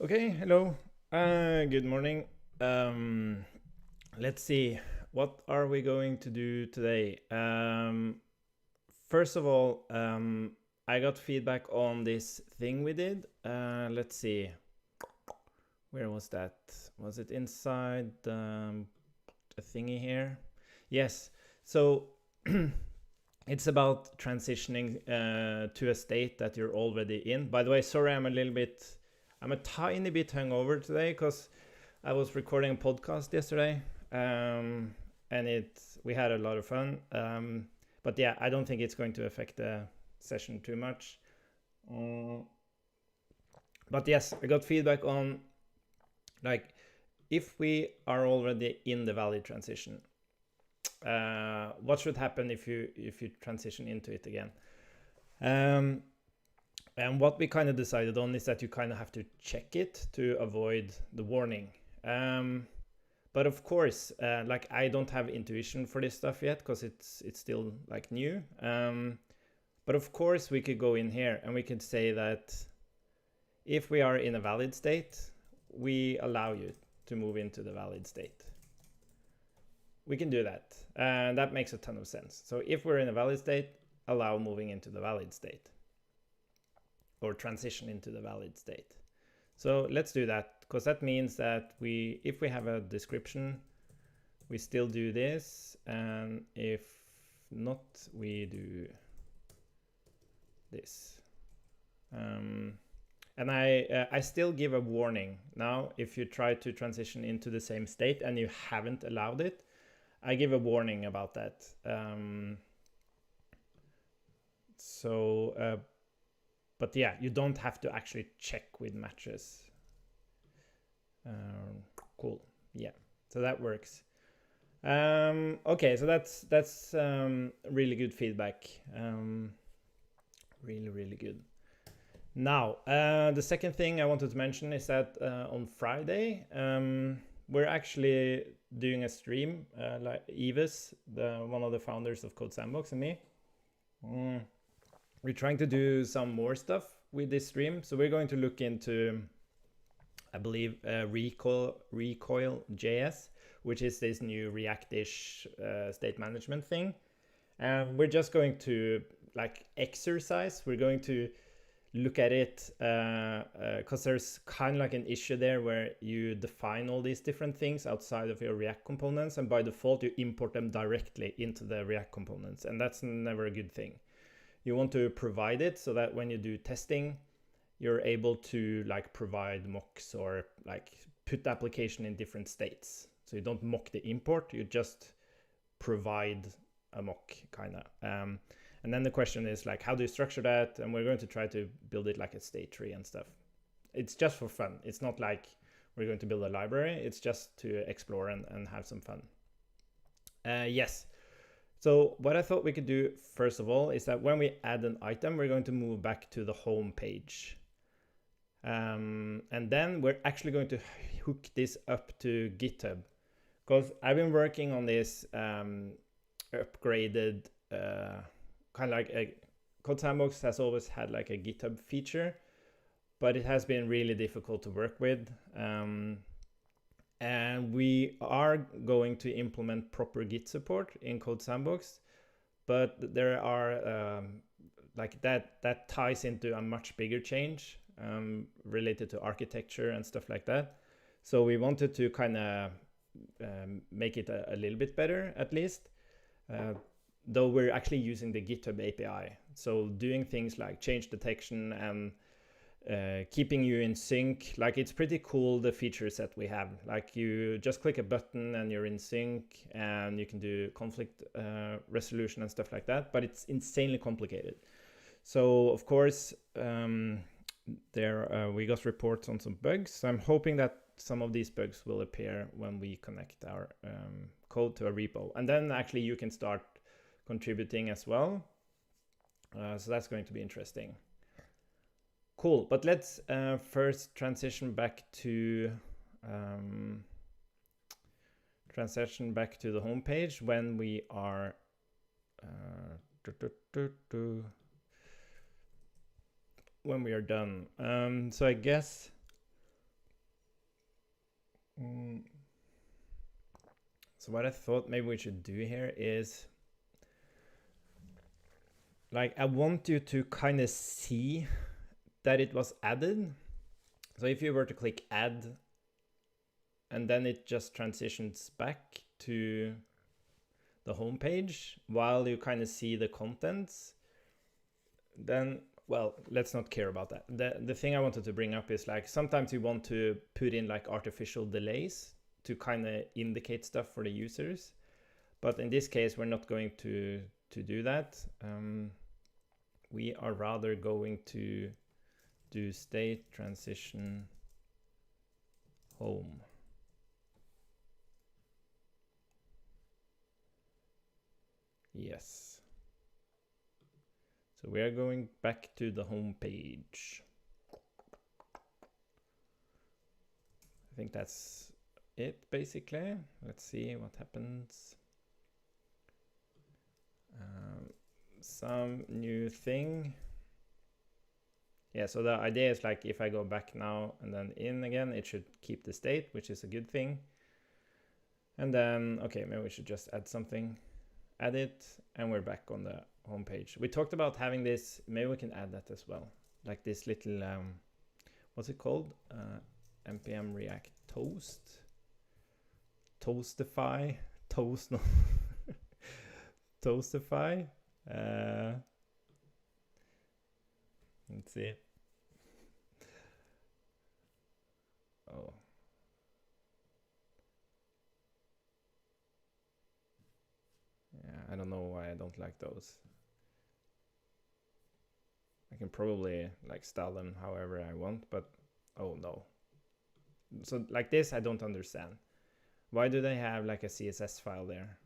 Okay, hello. Good morning. Let's see. What are we going to do today? First of all, I got feedback on this thing we did. Let's see. Where was that? Was it inside a thingy here? Yes. So it's about transitioning to a state that you're already in. By the way, sorry, I'm a tiny bit hungover today because I was recording a podcast yesterday, and we had a lot of fun. But yeah, I don't think it's going to affect the session too much. But yes, I got feedback on like if we are already in the valid transition, what should happen if you transition into it again? And what we kind of decided on is that you kind of have to check it to avoid the warning. But of course, like I don't have intuition for this stuff yet because it's still like new. But of course, we could go in here and we could say that if we are in a valid state, we allow you to move into the valid state. We can do that, and that makes a ton of sense. So if we're in a valid state, allow moving into the valid state, or transition into the valid state. So let's do that, because that means that if we have a description, we still do this, and if not, we do this. And I still give a warning now if you try to transition into the same state and you haven't allowed it. I give a warning about that. But yeah, you don't have to actually check with matches. Cool. Yeah, so that works. Okay, so that's really good feedback. Really good. Now, the second thing I wanted to mention is that on Friday, we're actually doing a stream, like Evis, one of the founders of Codesandbox, and me. We're trying to do some more stuff with this stream. So we're going to look into, I believe, Recoil.js, which is this new React-ish state management thing. And we're just going to like exercise. We're going to look at it because there's kind of like an issue there where you define all these different things outside of your React components, and by default you import them directly into the React components, and that's never a good thing. You want to provide it so that when you do testing, you're able to like provide mocks or like put the application in different states. So you don't mock the import, you just provide a mock kind of. And then the question is like, how do you structure that? And we're going to try to build it like a state tree and stuff. It's just for fun. It's not like we're going to build a library. It's just to explore and have some fun. Yes. So what I thought we could do first of all is that when we add an item, we're going to move back to the home page. And then we're actually going to hook this up to GitHub, because I've been working on this upgraded kind of like Codesandbox has always had like a GitHub feature, but it has been really difficult to work with. And we are going to implement proper Git support in Codesandbox, but there are like that ties into a much bigger change related to architecture and stuff like that. So we wanted to kind of make it a little bit better, at least. Though we're actually using the GitHub API. So doing things like change detection and keeping you in sync, like it's pretty cool, the features that we have. Like you just click a button and you're in sync, and you can do conflict resolution and stuff like that, but it's insanely complicated. So of course, we got reports on some bugs. So I'm hoping that some of these bugs will appear when we connect our code to a repo. And then actually you can start contributing as well. So that's going to be interesting. Cool, but let's first transition back to the home page when we are when we are done. So I guess So what I thought maybe we should do here is, like, I want you to kind of see that it was added. So if you were to click add, and then it just transitions back to the home page while you kind of see the contents, then, well, let's not care about that. The thing I wanted to bring up is, like, sometimes you want to put in like artificial delays to kind of indicate stuff for the users. But in this case, we're not going to do that. We are rather going to do state transition home. Yes. So we are going back to the home page. I think that's it, basically. Let's see what happens. Some new thing. Yeah, so the idea is, like, if I go back now and then in again, it should keep the state, which is a good thing. And then, okay, maybe we should just add something. Add it, and we're back on the home page. We talked about having this. Maybe we can add that as well. Like this little, what's it called? npm react toast. Toastify. Toast, no. Toastify. Let's see. Oh. Yeah, I don't know why I don't like those. I can probably like style them however I want, but oh no. So like this, I don't understand. Why do they have like a CSS file there?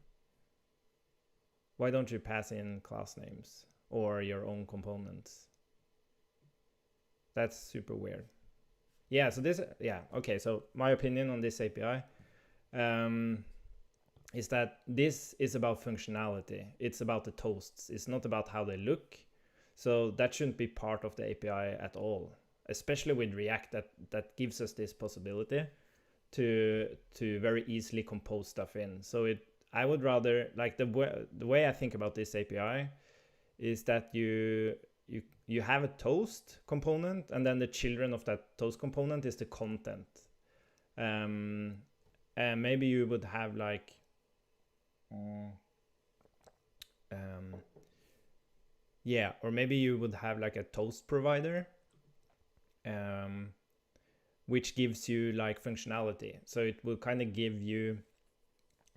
Why don't you pass in class names or your own components? That's super weird. Yeah, so this, yeah, okay, so my opinion on this API is that this is about functionality. It's about the toasts. It's not about how they look. So that shouldn't be part of the API at all, especially with React that gives us this possibility to very easily compose stuff in. So I would rather, like, the way I think about this API is that you have a toast component, and then the children of that toast component is the content. And maybe you would have like yeah, or maybe you would have like a toast provider, which gives you like functionality. So it will kind of give you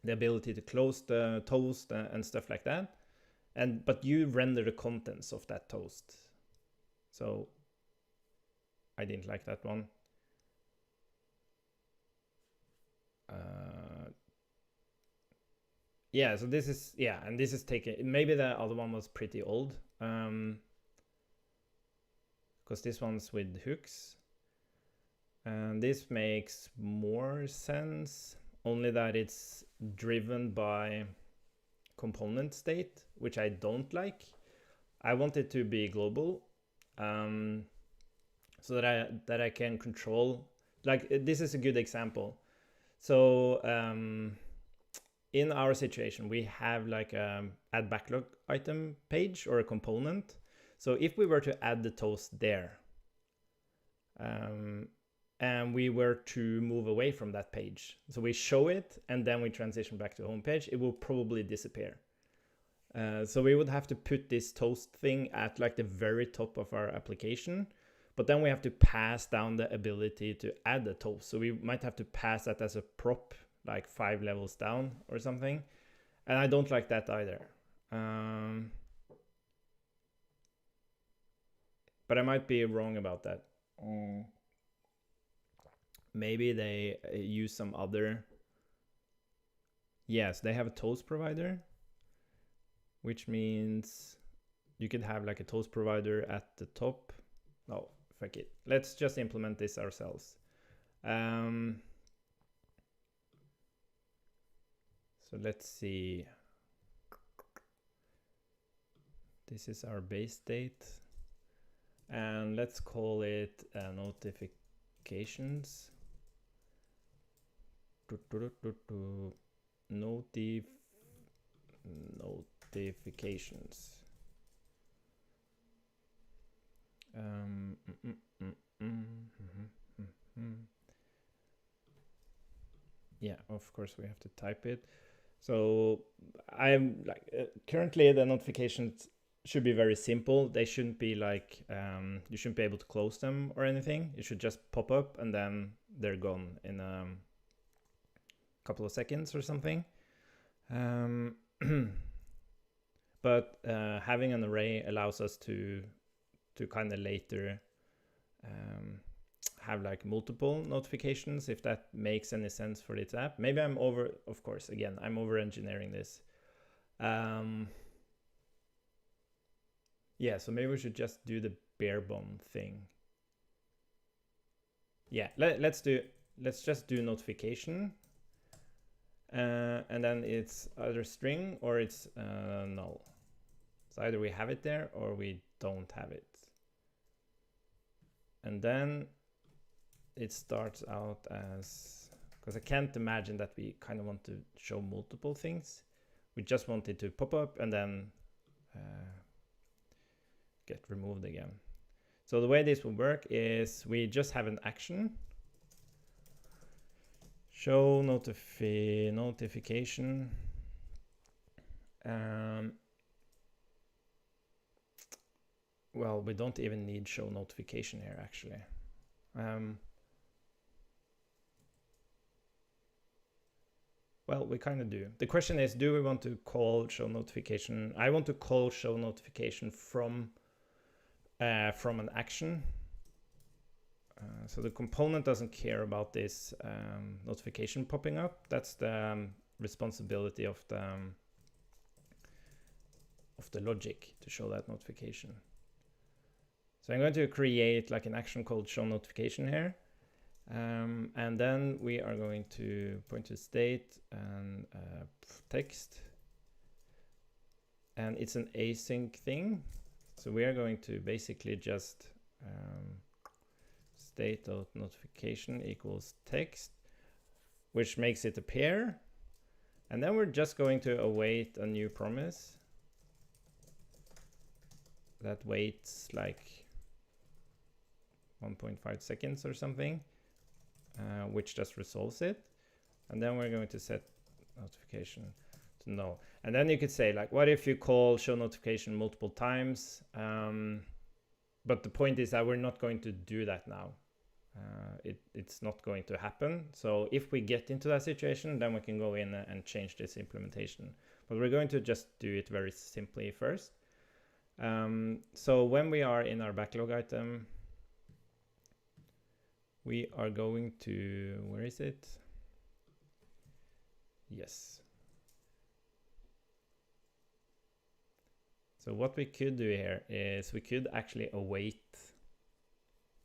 the ability to close the toast and stuff like that. But you render the contents of that toast. So I didn't like that one. Yeah, so this is, yeah, and this is taken, maybe the other one was pretty old, because this one's with hooks. And this makes more sense, only that it's driven by component state, which I don't like. I want it to be global, so that I can control, like, this is a good example. So in our situation, we have like a add backlog item page or a component. So if we were to add the toast there, and we were to move away from that page, so we show it and then we transition back to the home page, it will probably disappear. So we would have to put this toast thing at like the very top of our application, but then we have to pass down the ability to add a toast. So we might have to pass that as a prop, like 5 levels down or something. And I don't like that either. But I might be wrong about that. Maybe they use some other. Yes, they have a toast provider, which means you could have like a toast provider at the top. No, fuck it. Let's just implement this ourselves. So let's see. This is our base state. And let's call it notifications. Notifications. Yeah, of course we have to type it. So I'm like currently the notifications should be very simple. They shouldn't be like you shouldn't be able to close them or anything. It should just pop up and then they're gone in a couple of seconds or something. But having an array allows us to kind of later have like multiple notifications, if that makes any sense for this app. Maybe I'm over, of course, again, I'm over engineering this. Yeah, so maybe we should just do the bare bone thing. Yeah, let's just do notification. And then it's either string or it's null. So either we have it there or we don't have it. And then it starts out as, because I can't imagine that we kind of want to show multiple things. We just want it to pop up and then get removed again. So the way this will work is we just have an action, show notification. Well, we don't even need show notification here actually. Well, we kind of do. The question is, do we want to call show notification? I want to call show notification from an action. So the component doesn't care about this notification popping up. That's the responsibility of the logic to show that notification. So I'm going to create like an action called show notification here. And then we are going to point to state and text. And it's an async thing. So we are going to basically just state.notification equals text, which makes it appear. And then we're just going to await a new promise that waits like 1.5 seconds or something, which just resolves it. And then we're going to set notification to null. And then you could say like, what if you call show notification multiple times? But the point is that we're not going to do that now. It's not going to happen. So if we get into that situation, then we can go in and change this implementation. But we're going to just do it very simply first. So when we are in our backlog item, we are going to, where is it? Yes. So what we could do here is we could actually await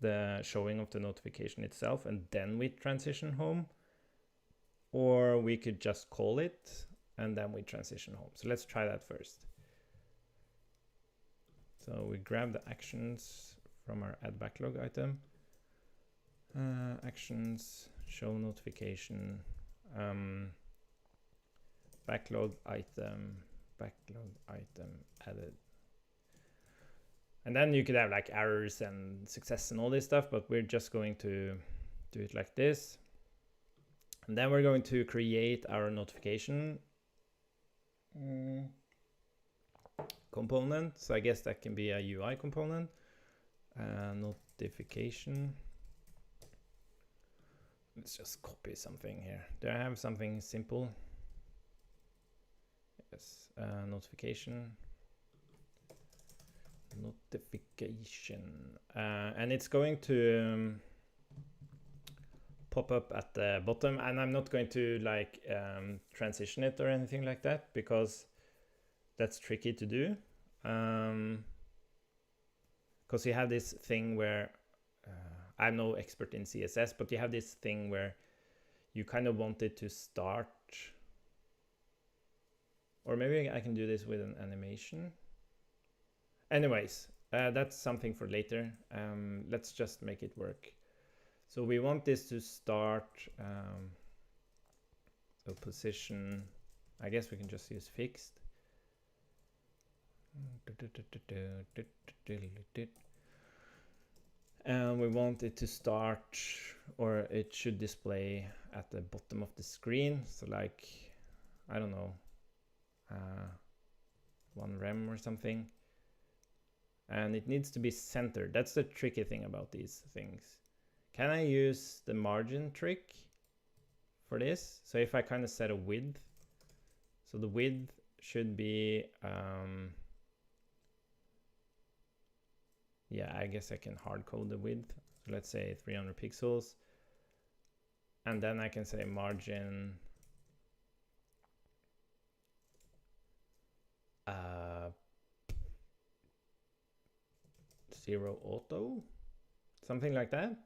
the showing of the notification itself and then we transition home, or we could just call it and then we transition home. So let's try that first. So we grab the actions from our add backlog item. Actions, show notification, backlog item added. And then you could have like errors and success and all this stuff, but we're just going to do it like this. And then we're going to create our notification component. So I guess that can be a UI component. Notification. Let's just copy something here. Do I have something simple? Yes, notification. And it's going to pop up at the bottom, and I'm not going to like transition it or anything like that because that's tricky to do. Because you have this thing where I'm no expert in CSS, but you have this thing where you kind of want it to start, or maybe I can do this with an animation. Anyways, that's something for later. Let's just make it work. So we want this to start a position. I guess we can just use fixed. And we want it to start, or it should display at the bottom of the screen. So like, I don't know, 1 rem or something. And it needs to be centered. That's the tricky thing about these things. Can I use the margin trick for this? So if I kind of set a width, so the width should be, yeah, I guess I can hard code the width. So let's say 300 pixels. And then I can say margin 0 auto, something like that.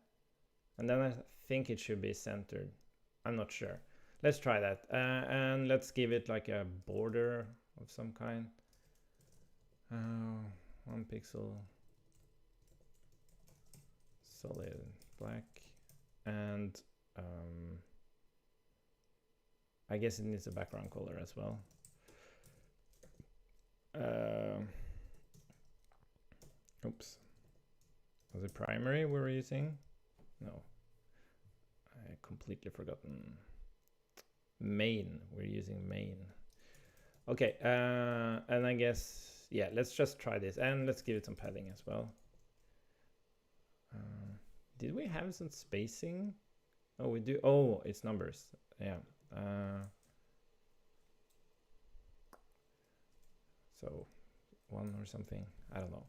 And then I think it should be centered. I'm not sure. Let's try that. And let's give it like a border of some kind. 1 pixel, solid black. And I guess it needs a background color as well. Oops. Was it primary we were using? No. I completely forgotten. Main. We're using main. Okay. And I guess, yeah, let's just try this. And let's give it some padding as well. Did we have some spacing? Oh, we do. Oh, it's numbers. Yeah. So 1 or something. I don't know.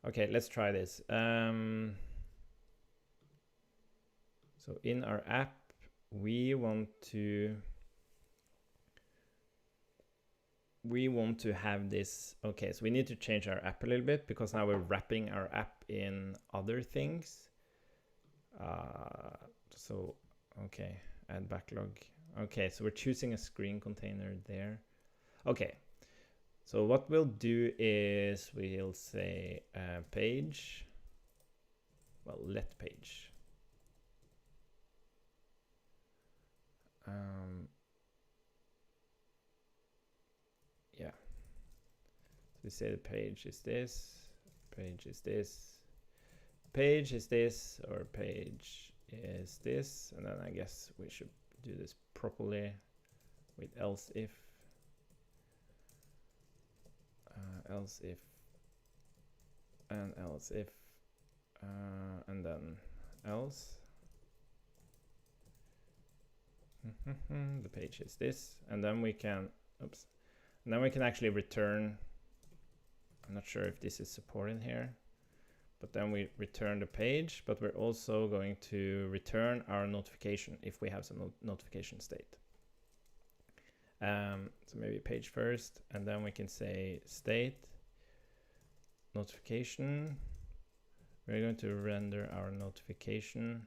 Okay, let's try this. So in our app, we want to have this. Okay, so we need to change our app a little bit because now we're wrapping our app in other things. So, okay, add backlog. Okay, so we're choosing a screen container there. Okay, so what we'll do is we'll say page, well, let page. Yeah, so we say the page is this, page is this, page is this, or page is this, and then I guess we should do this properly with else if, and else if, and then else. The page is this, and then we can, oops, and then we can actually return. I'm not sure if this is supported here, but then we return the page, but we're also going to return our notification if we have some notification state. So maybe page first, and then we can say state notification. We're going to render our notification.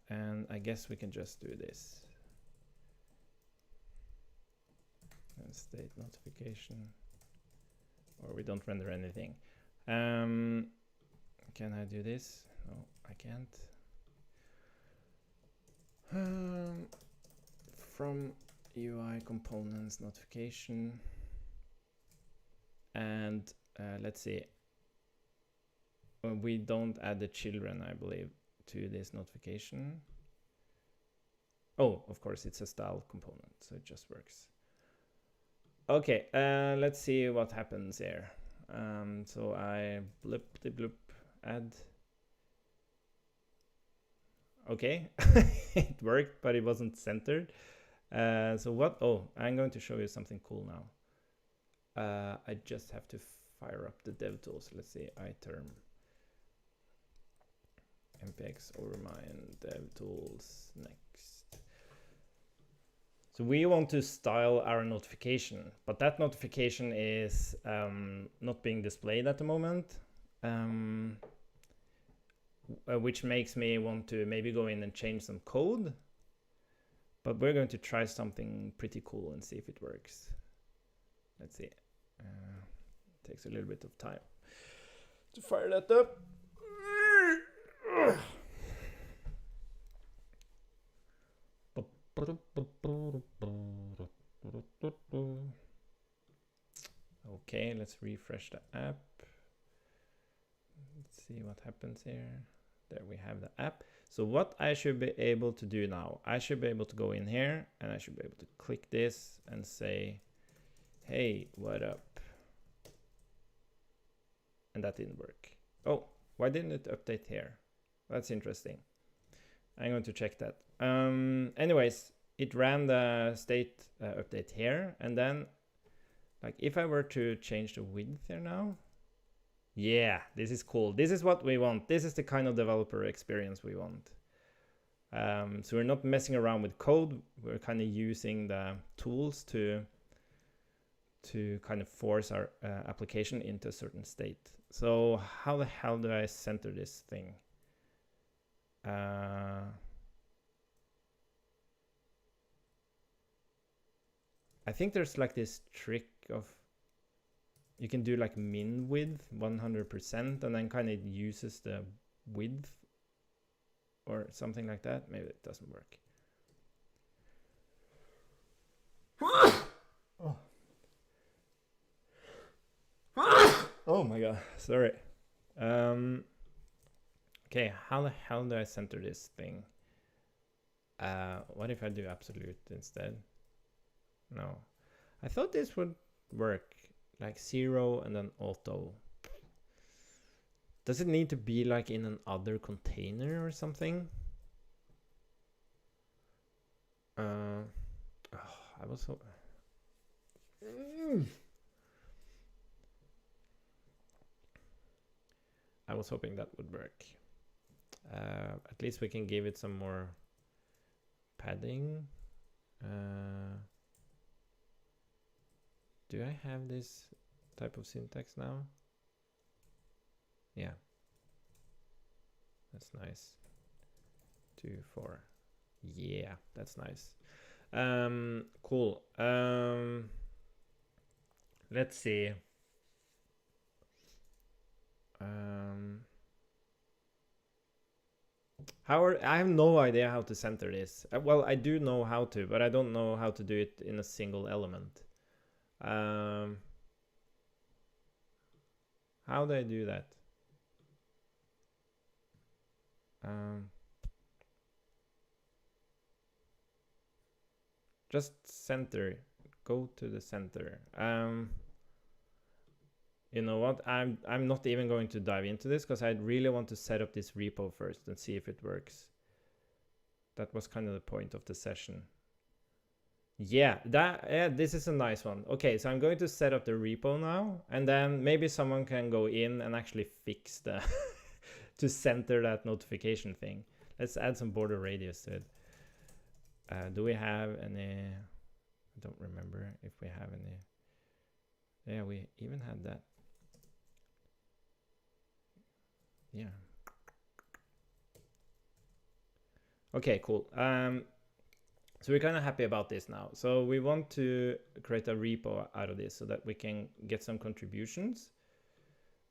And I guess we can just do this. And state notification. Or we don't render anything. Can I do this? No, I can't. From UI components notification. And let's see. We don't add the children, I believe, to this notification. Oh, of course, it's a style component, so it just works. Okay, let's see what happens here. So I bloop, add. Okay, it worked, but it wasn't centered. So what? Oh, I'm going to show you something cool now. I just have to fire up the dev tools. Let's see, iterm. mpx overmind dev tools next. So we want to style our notification, but that notification is not being displayed at the moment, which makes me want to maybe go in and change some code. But we're going to try something pretty cool and see if it works. Let's see. Takes a little bit of time to fire that up. Okay, let's refresh the app. Let's see what happens here. There we have the app. So what I should be able to do now, I should be able to go in here and I should be able to click this and say, hey, what up? And that didn't work. Oh, why didn't it update here? That's interesting. I'm going to check that. Anyways, it ran the state update here. And then, like, if I were to change the width here now, yeah, this is cool. This is what we want. This is the kind of developer experience we want. So we're not messing around with code. We're kind of using the tools to kind of force our application into a certain state. So how the hell do I center this thing? I think there's like this trick of you can do like min width 100% and then kind of uses the width or something like that. Maybe it doesn't work. Oh. Oh my god, sorry. Okay, how the hell do I center this thing? What if I do absolute instead? No. I thought this would work. Like 0 and then auto. Does it need to be like in an other container or something? I was so... I was hoping that would work. At least we can give it some more padding. Do I have this type of syntax now? Yeah. That's nice. 2, 4. Yeah, that's nice. Cool. Let's see. I have no idea how to center this. Well, I do know how to, but I don't know how to do it in a single element. How do I do that? Just center. Go to the center. You know what? I'm not even going to dive into this because I really want to set up this repo first and see if it works. That was kind of the point of the session. Yeah, this is a nice one. Okay, so I'm going to set up the repo now, and then maybe someone can go in and actually fix the to center that notification thing. Let's add some border radius to it. Do we have any? I don't remember if we have any. Yeah, we even had that. Yeah. Okay, cool. So we're kind of happy about this now. So we want to create a repo out of this so that we can get some contributions.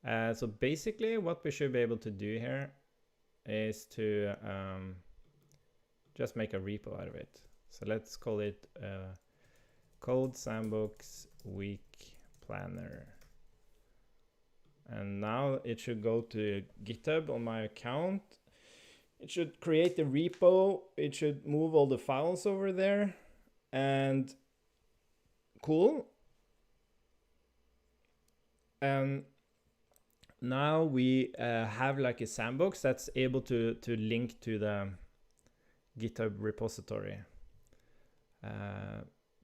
So basically what we should be able to do here is to just make a repo out of it. So let's call it Codesandbox week planner. And now it should go to GitHub on my account. It should create the repo. It should move all the files over there. And cool. And now we have like a sandbox that's able to link to the GitHub repository.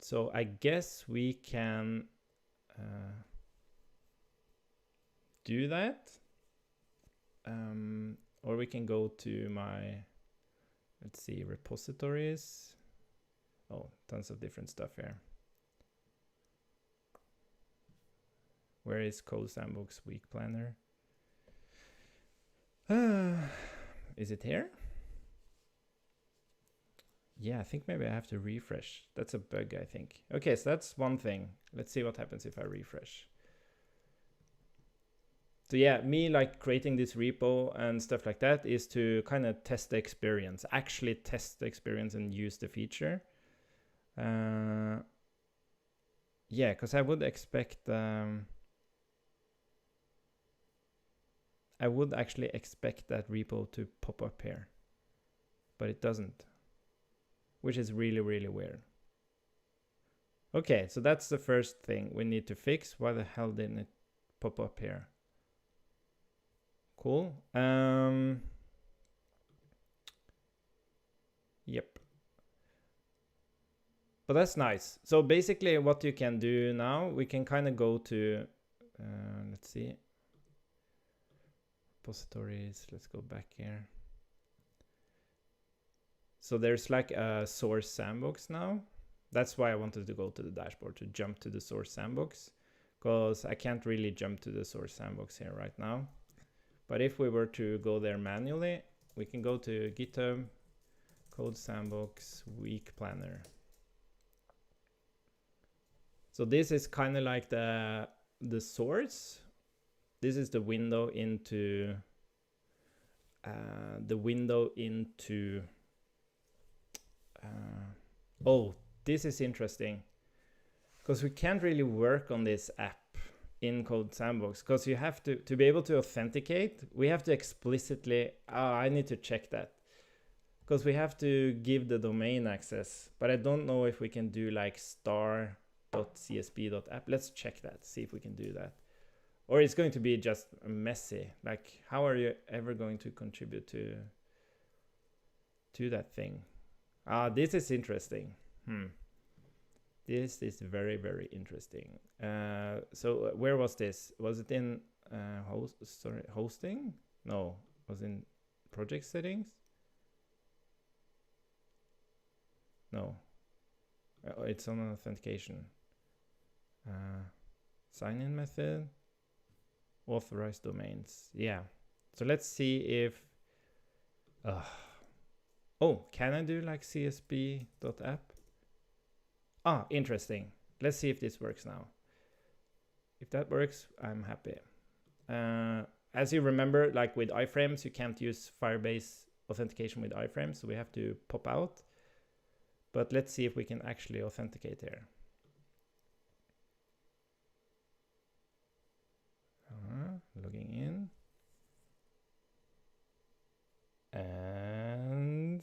So I guess we can do that. Or we can go to my, let's see, repositories. Oh, tons of different stuff here. Where is Codesandbox week planner? Is it here? Yeah, I think maybe I have to refresh. That's a bug, I think. Okay, so that's one thing. Let's see what happens if I refresh. So yeah, me like creating this repo and stuff like that is to kind of test the experience, actually test the experience and use the feature. Yeah, because I would expect I would actually expect that repo to pop up here, but it doesn't, which is really, really weird. Okay, so that's the first thing we need to fix. Why the hell didn't it pop up here? Cool. Yep. But that's nice. So basically what you can do now, we can kind of go to, let's see, repositories, let's go back here. So there's like a source sandbox now. That's why I wanted to go to the dashboard, to jump to the source sandbox, because I can't really jump to the source sandbox here right now. But if we were to go there manually, we can go to GitHub, Codesandbox, week planner. So this is kind of like the source. This is the window into oh, this is interesting, because we can't really work on this app in Codesandbox, because you have to be able to authenticate, we have to explicitly, I need to check that, because we have to give the domain access, but I don't know if we can do like star.csp.app. Let's check that, see if we can do that. Or it's going to be just messy. Like, how are you ever going to contribute to that thing? This is interesting. This is very, very interesting. So where was this? Was it in hosting? No, was in project settings? No, it's on authentication. Sign-in method, authorized domains. Yeah. So let's see if. Oh, can I do like csp.app? Interesting. Let's see if this works now. If that works, I'm happy. As you remember, like with iframes, you can't use Firebase authentication with iframes, so we have to pop out. But let's see if we can actually authenticate here. Logging in. And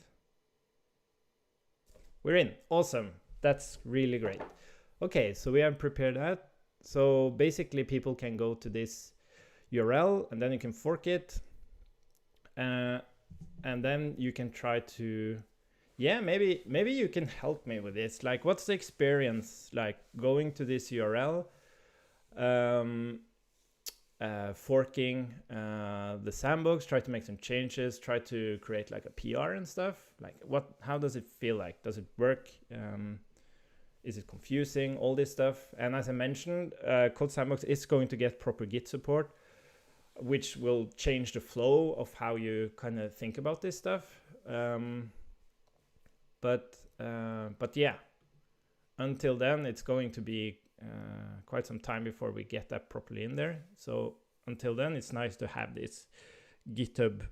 we're in. Awesome. That's really great. Okay, so we have prepared that. So basically people can go to this URL and then you can fork it. And then you can try to, yeah, maybe you can help me with this. Like, what's the experience like going to this URL, forking the sandbox, try to make some changes, try to create like a PR and stuff? Like, how does it feel like? Does it work? Is it confusing? All this stuff. And as I mentioned, Codesandbox is going to get proper Git support, which will change the flow of how you kind of think about this stuff. But yeah, until then, it's going to be quite some time before we get that properly in there. So until then, it's nice to have this GitHub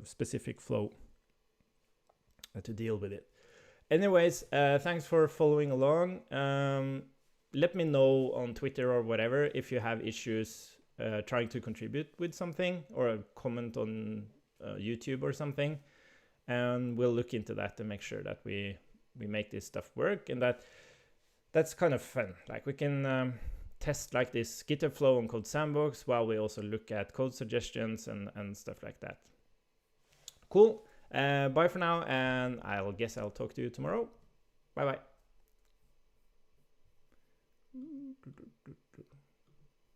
specific flow to deal with it. Anyways, thanks for following along. Let me know on Twitter or whatever if you have issues trying to contribute with something, or a comment on YouTube or something, and we'll look into that and make sure that we make this stuff work. And that's kind of fun. Like, we can test like this GitHub flow on Codesandbox while we also look at code suggestions and stuff like that. Cool. Bye for now, and I'll talk to you tomorrow. Bye bye.